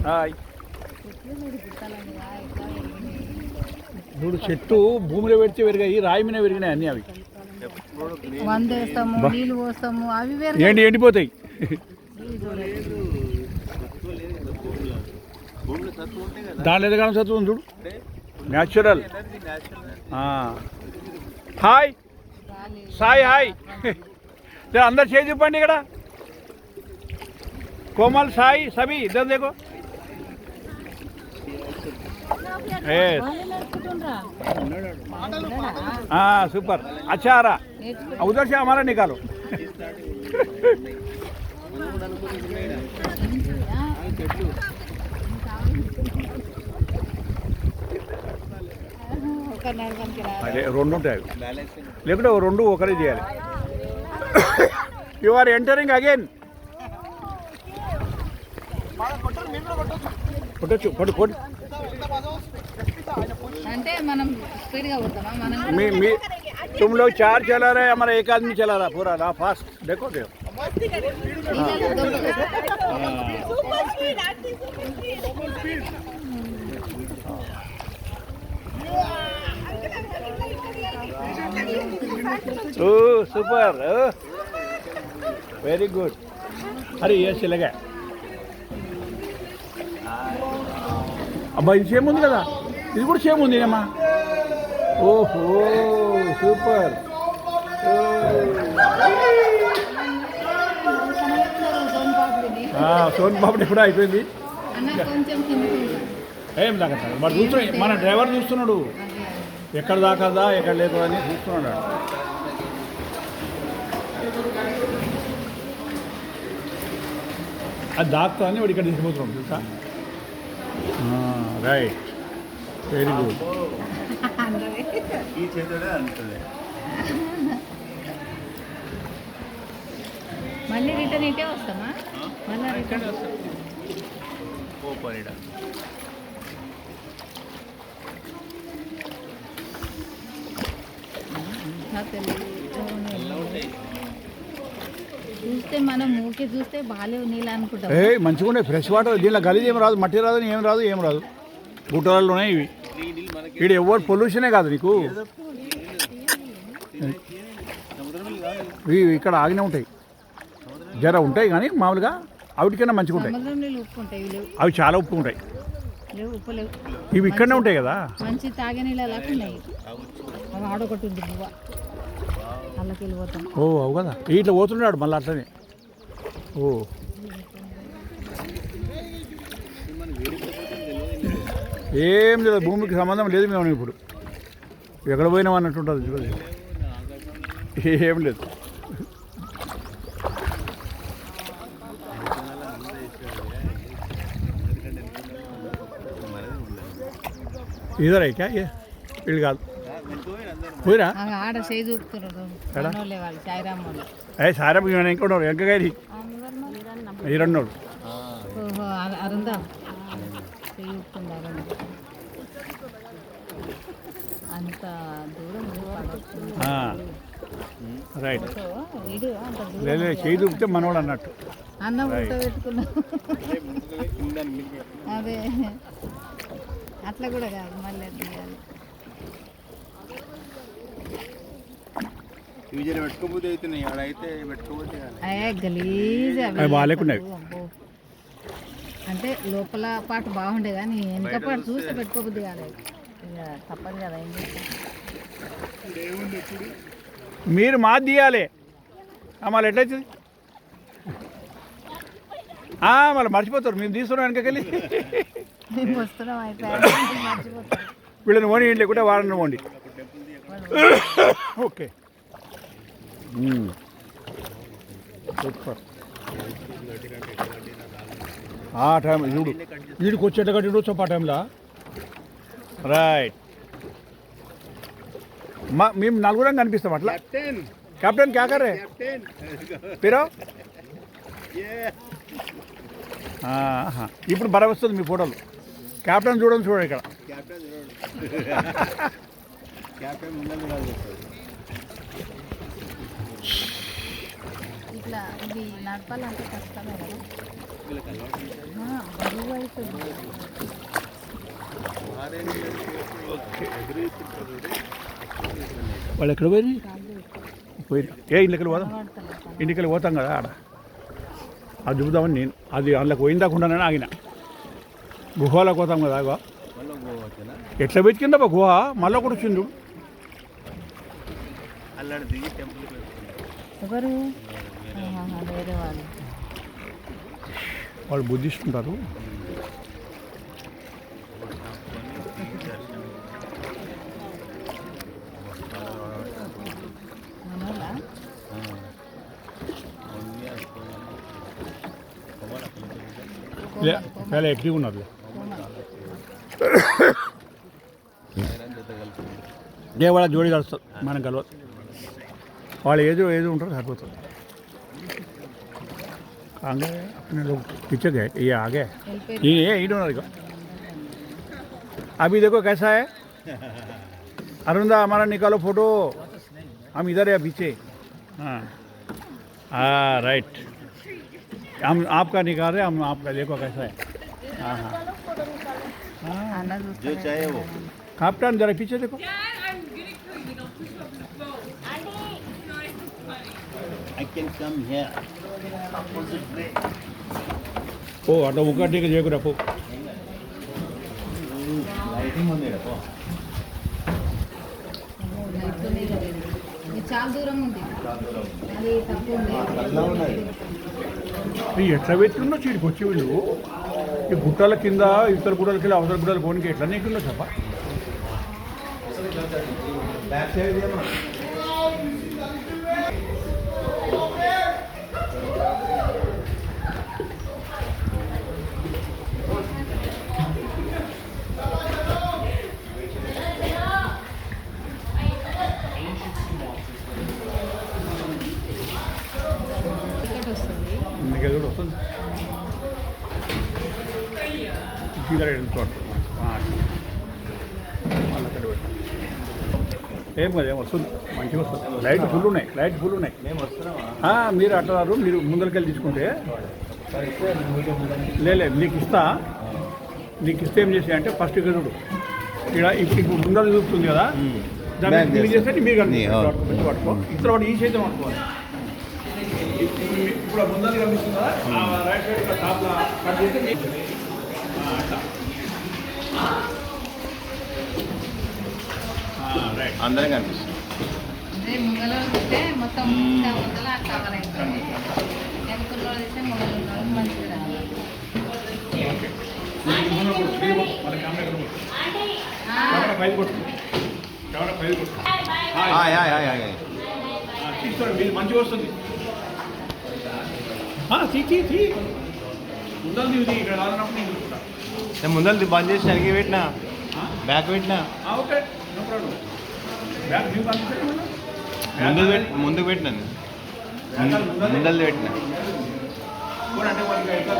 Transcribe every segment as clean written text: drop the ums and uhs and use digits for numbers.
Hi. చూడు చెట్టు భూమిలో పెడితే పెరిగాయి, రాయి మీద పెరిగినాయి అన్నీ. అవి ఏంటి ఎండిపోతాయి. దాంట్లో ఎదగానే సత్వం చూడు, న్యాచురల్. Hi Sai, hi. అందరు చేసి చెప్పండి ఇక్కడ. कोमल साई सभी इधर देखो. हाँ सुपर, अच्छा आ रहा. उधर से हमारा निकालो. అదే రెండు ఉంటాయి, లేకుంటే రెండు ఒకరే చేయాలి. You are entering again. కొట్టచ్చు, కొట్టు కొట్టు. అంటే మనం స్పీడ్ గా కొడతామా? మనం మీ तुम लोग 4 चला रहे, हमारा एक आदमी चला रहा पूरा ना फास्ट. देखो देखो సూపర్, వెరీ గుడ్. అరే ఏ చిల్లగా అబ్బా, ఇది సేమ్ ఉంది కదా, ఇది కూడా సేమ్ ఉంది అమ్మా. ఓహో సూపర్. సోన్ పాపడి కూడా అయిపోయింది. ఏం దాకా మరి చూస్తున్నాడు, మన డ్రైవర్ చూస్తున్నాడు ఎక్కడ దాకాదా ఎక్కడ లేదు అని చూస్తున్నాడు. అది దాక్తా అని వాడు ఇక్కడ తీసుకుపోతున్నాడు చూసా. Right, very good. మళ్ళీ రిటర్న్ ఇటే వస్తామా? మళ్ళీ రిటర్న్ చూస్తే మనం ఊకే చూస్తే బాగాలేవు నీళ్ళు అనుకుంటాం. మంచిగా ఉన్నాయి, ఫ్రెష్ వాటర్. దీనిలో గలీజ్ ఏం రాదు, మట్టి రాదు, ఏం రాదు, ఏం రాదు. గుట్టలలో ఉన్నాయి ఇవి. ఇక్కడ ఎవరు పొల్యూషనే కాదు నీకు. ఇవి ఇక్కడ ఆగినే ఉంటాయి, జర ఉంటాయి కానీ మామూలుగా అవిటికైనా మంచిగా ఉంటాయి. అవి చాలా ఉప్పు ఉంటాయి, ఇవి ఇక్కడనే ఉంటాయి కదా. మంచి తాగే నీళ్ళు ఉన్నాయి. ఆడొకటి ఉంది బువ్వ, అల్లకి వెళ్ళిపోతాం. ఓ అవు కదా, ఇట్లా పోతున్నాడు మళ్ళీ అట్లనే. ఓ ఏం లేదు, భూమికి సంబంధం లేదు మేము ఇప్పుడు. ఎక్కడ పోయినాం అన్నట్టుంటుంది చూడదు, ఏం లేదు. ఇదర్ అయితే వీళ్ళు కాదు పోయిరా ఆడ చేయి చూపుతున్నారు. సారం ఇంకోడు ఎంకగారి ఈ రెండోడు అరుందా అంత దూరం రైట్. లేదు చేయి చూపితే మనవాడు అన్నట్టు. అన్నం పెట్టుకున్నా అదే అట్లా కూడా కాదు, మళ్ళీ గలీజ్ అంటే లోపల పాటు బాగుండే కానీ వెనక పాటు చూస్తే పెట్టుకోబుద్ది కాలేదు. ఇక తప్పదు కదా, ఏం చేస్తాం. మీరు మాది తీయాలి మళ్ళీ ఎట్లయితుంది, మళ్ళీ మర్చిపోతారు. మేము తీసుకున్నాం వెనకకెళ్ళి వస్తున్నాం అయితే వీళ్ళని ఓని ఇంట్లో కూడా వాడని పోండి. Okay super. ఆ టైం చూడు, వీడికి వచ్చేట కట్టి వచ్చాం ఆ టైంలో. రైట్, మేము నలుగురం కనిపిస్తాం అట్లా. కెప్టెన్ క్యా కర్ రే పిరో. ఇప్పుడు బర వస్తుంది మీ ఫోటోలు. కెప్టెన్ చూడండి, చూడండి ఇక్కడ. ఇట్లా ఇది నడపాలంటే కష్టమే కదా. బరువు అవుతుంది. వాళ్ళు ఎక్కడ పోయి ఏ ఇంటికి పోదాం, ఇంటికి పోతాం కదా ఆడ అది చూద్దామని నేను అది అందులోకి పోయిందాకుండానే ఆగిన. గుహలోకి పోతాం కదా ఆగో ఎట్లా వెతికిందా గుహ మళ్ళీ కూడా వచ్చిండు. ఎవరు? వేరే వాళ్ళు. వాళ్ళు బుద్ధిస్ట్ ఉంటారు. చాలా యాక్టివ్ ఉన్నారు. వాళ్ళ జోడి కలుస్తారు మనం కలవదు. వాళ్ళు ఏదో ఉంటారు సరిపోతుంది. आगे अपने लोग पीछे गए, ये आ गए, ये इधर को अभी देखो कैसा है अरुणदा, हमारा निकालो फोटो, हम इधर है पीछे. हाँ राइट, हम आपका निकाल रहे, हम आपका देखो कैसा है. हाँ हाँ जो चाहे वो. कैप्टन जरा पीछे देखो. I can come here. ఓ అట్లా ముక్కటికి చేయకురా పో. లైటింగ్ ఉంది రేపు. చాలా దూరం ఉంది, అది తక్కువ ఉంది. ఎట్లా పెట్టుకున్నా చీడికి వచ్చి వీళ్ళు ఈ గుట్టల కింద ఇతర గుట్టలకి వెళ్ళి అవతల గుట్టలు పోనీకి ఎట్లా నీకున్నా చెప్ప. కూడా వస్తుంది ఏం కదా ఏం వస్తుంది, మంచిగా వస్తుంది. లైట్ ఫుల్ ఉన్నాయి, మేము వస్తున్నామా? మీరు అట్లా మీరు ముందరికెళ్ళి తీసుకుంటే లేదు నీకు ఇస్తా. నీకు ఇస్తే ఏం చేసి అంటే ఫస్ట్ గదుడు ఇక్కడ ఇప్పుడు ముందర చూపుతుంది కదా, దాన్ని చేస్తే మీరు పట్టుకో. ఇతర వాడు ఈ చేద్దాం అనుకోవాలి. ఇప్పుడు ముందర కనిపిస్తుందా రైట్ సైడ్ ఇక్కడ టాప్లో కట్ చేస్తే అందరం కనిపిస్తుంది. అదే ముంగలో చూస్తే మొత్తం ముందల కవర్ అవుతుంది, వెనుకల్లో చూస్తే ముంగలో మంచిగా రావాలి. తీసుకోండి, మంచిగా వస్తుంది. ముందర ఇక్కడ రానప్పుడు నేను చూసుకుంటా. నేను ముందర బంద్ చేసి అడిగి పెట్టినా, బ్యాక్ పెట్టినా. Okay no problem. Bag new ముందుకు పెట్టినాను, ముందర పెట్టినా. అంటే వాళ్ళకి ఎట్లా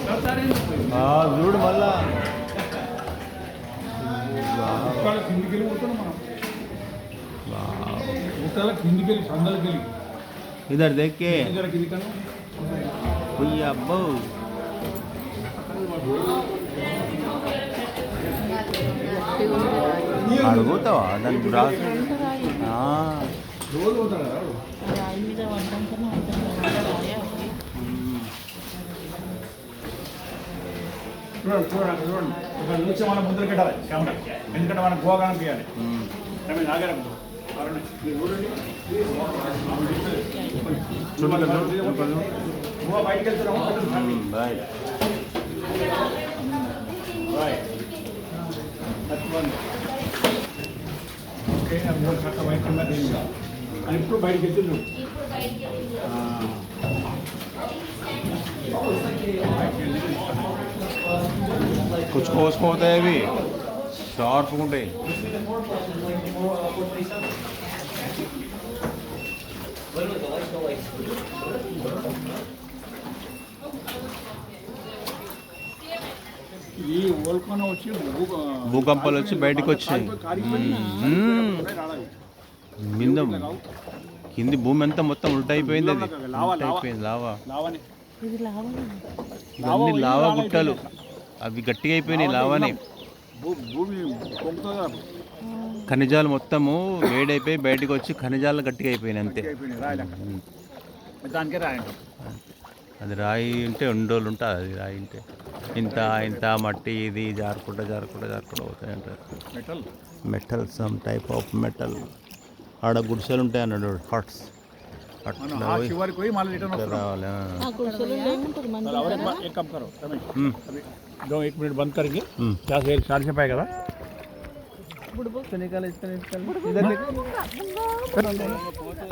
ఎంత టర్న్ చూడు మళ్ళా కిందికెళ్ళి పోతున్నాం మనం. ఊటాల కిందికెళ్ళి సందలకెళ్ళి ఇద్దరు దక్కే కిందికను అబ్బో. అడుగుతావా దానికి రాసు రోజు పోతారు కదా. చూడండి ఒక నిమిషం మనం ముందర పెట్టాలి కెమెరా, ఎందుకంటే మనం గోవా కనిపించాలి. గోవా బయటకు వెళ్తున్నాము. ఓకే బయట అని ఇప్పుడు బయటకు వెళ్తున్నాం. कुछ కోసుకు పోతాయి, అవి షార్ప్గా ఉంటాయి. ఈ ఓల్కొన వచ్చి భూకంపాలు వచ్చి బయటకు వచ్చాయి. మింద కింది భూమి అంతా మొత్తం ఉల్టా అయిపోయింది, అది లావా, ఉల్టా అయిపోయింది లావా. లావని ఇవన్నీ లావా గుట్టలు, అవి గట్టిగా అయిపోయినాయి లావానే. భూమి పొంగుతుంది కదా, ఖనిజాలు మొత్తము వేడైపోయి బయటకు వచ్చి ఖనిజాలు గట్టిగా అయిపోయినాయి అంతే. అయిపోయినాయి రాయలేక. దానికే రాయండి. అది రాయి ఉంటే 2 రోజులు ఉంటుంది, అది రాయి ఉంటే ఇంత ఇంత మట్టి ఇది జారుకుంటా పోతాయి అంటారు. Metal metal, some type of metal. ఆడ గుడిసెలు ఉంటాయి అన్నాడు, హట్స్. మనం ఆ చివరికి పోయి మళ్ళీ రిటర్న్ వస్తాం. రావాలి. और एक काम करो रमेश, अभी 1 मिनट बंद करेंगे, क्या से 4 से पाएगा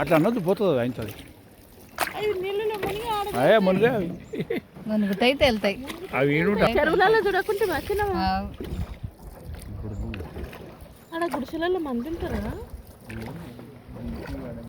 అట్లా అన్నది పోతుంది అయింది. అయ్యే మునిగా మునుగుతాయి తేలుతాయి. అవి చెరువులలో చూడకుంటే వచ్చిన ఆ, ఆడ గుడిసెలలో మంది ఉంటారా?